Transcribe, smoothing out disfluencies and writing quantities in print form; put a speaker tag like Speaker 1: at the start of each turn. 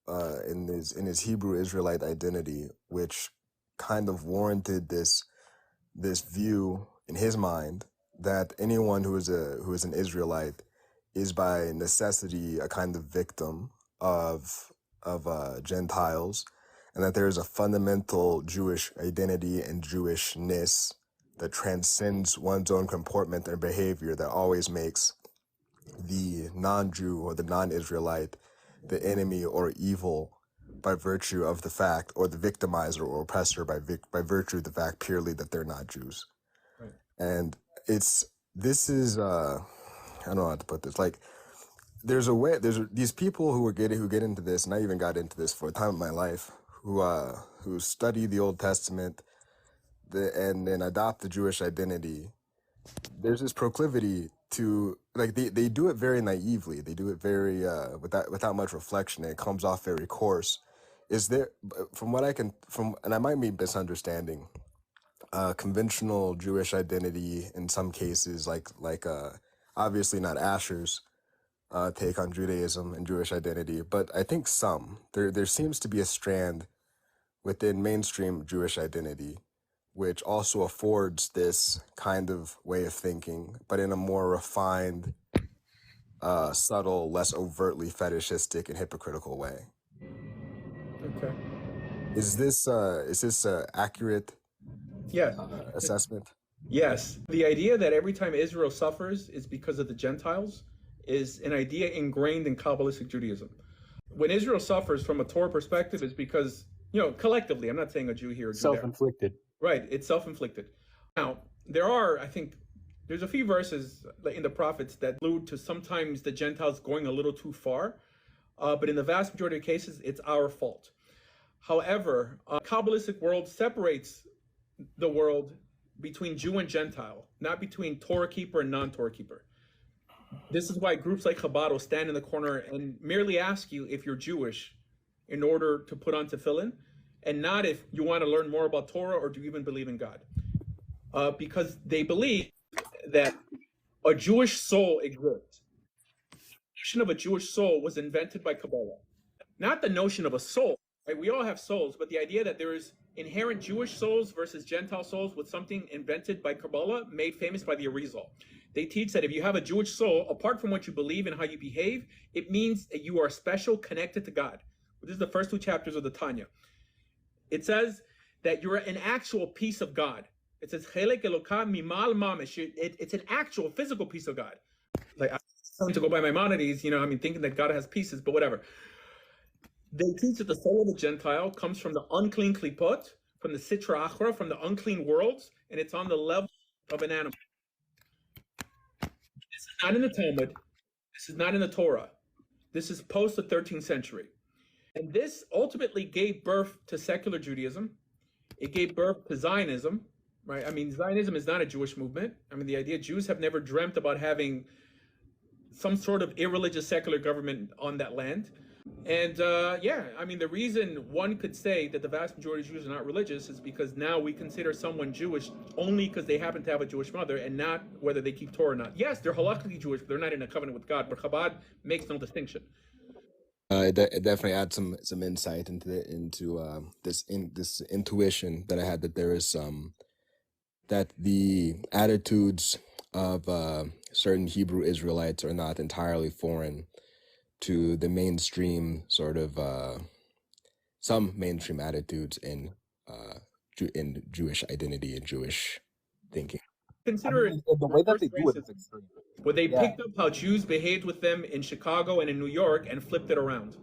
Speaker 1: in his Hebrew Israelite identity, which kind of warranted this view in his mind that anyone who is an Israelite is by necessity a kind of victim of Gentiles, and that there is a fundamental Jewish identity and Jewishness that transcends one's own comportment and behavior that always makes the non-Jew or the non-Israelite the enemy or evil by virtue of the fact, or the victimizer or oppressor by virtue of the fact purely that they're not Jews.
Speaker 2: Right.
Speaker 1: And this is I don't know how to put this. Like, these people who get into this, and I even got into this for a time in my life, who study the Old Testament and then adopt the Jewish identity. There's this proclivity to, like, they do it very naively. They do it very without much reflection, and it comes off very coarse. Is there, from what I can, and I might be misunderstanding, conventional Jewish identity in some cases, like obviously not Asher's take on Judaism and Jewish identity, but I think there seems to be a strand within mainstream Jewish identity which also affords this kind of way of thinking, but in a more refined, subtle, less overtly fetishistic and hypocritical way.
Speaker 2: Okay.
Speaker 1: Is this accurate
Speaker 2: Yes.
Speaker 1: assessment?
Speaker 2: Yes. The idea that every time Israel suffers is because of the Gentiles is an idea ingrained in Kabbalistic Judaism. When Israel suffers from a Torah perspective, is because, collectively, I'm not saying a Jew here, a Jew there.
Speaker 3: Self-inflicted.
Speaker 2: Right, it's self-inflicted. Now, there's a few verses in the prophets that allude to sometimes the Gentiles going a little too far, but in the vast majority of cases, it's our fault. However, Kabbalistic world separates the world between Jew and Gentile, not between Torah keeper and non-Torah keeper. This is why groups like Chabad will stand in the corner and merely ask you if you're Jewish in order to put on tefillin, and not if you want to learn more about Torah or do you even believe in God. Because they believe that a Jewish soul exists. The notion of a Jewish soul was invented by Kabbalah. Not the notion of a soul, right? We all have souls, but the idea that there is inherent Jewish souls versus Gentile souls was something invented by Kabbalah, made famous by the Arizal. They teach that if you have a Jewish soul, apart from what you believe and how you behave, it means that you are special, connected to God. This is the first two chapters of the Tanya. It says that you're an actual piece of God. It says chelek Elokah mimal mamish. It's an actual physical piece of God. Like, I'm trying to go by Maimonides, thinking that God has pieces, but whatever. They teach that the soul of the Gentile comes from the unclean klipot, from the sitra achra, from the unclean worlds, and it's on the level of an animal. This is not in the Talmud. This is not in the Torah. This is post the 13th century. And this ultimately gave birth to secular Judaism. It gave birth to Zionism, right? Zionism is not a Jewish movement. The idea Jews have never dreamt about having some sort of irreligious secular government on that land. And the reason one could say that the vast majority of Jews are not religious is because now we consider someone Jewish only because they happen to have a Jewish mother and not whether they keep Torah or not. Yes, they're halakhically Jewish, but they're not in a covenant with God. But Chabad makes no distinction.
Speaker 1: It definitely adds some insight into this intuition that I had, that there is that the attitudes of certain Hebrew Israelites are not entirely foreign to the mainstream sort of some mainstream attitudes in Jewish identity and Jewish thinking.
Speaker 2: Consider
Speaker 3: the way that they do it is extreme.
Speaker 2: Where they picked up how Jews behaved with them in Chicago and in New York and flipped it around.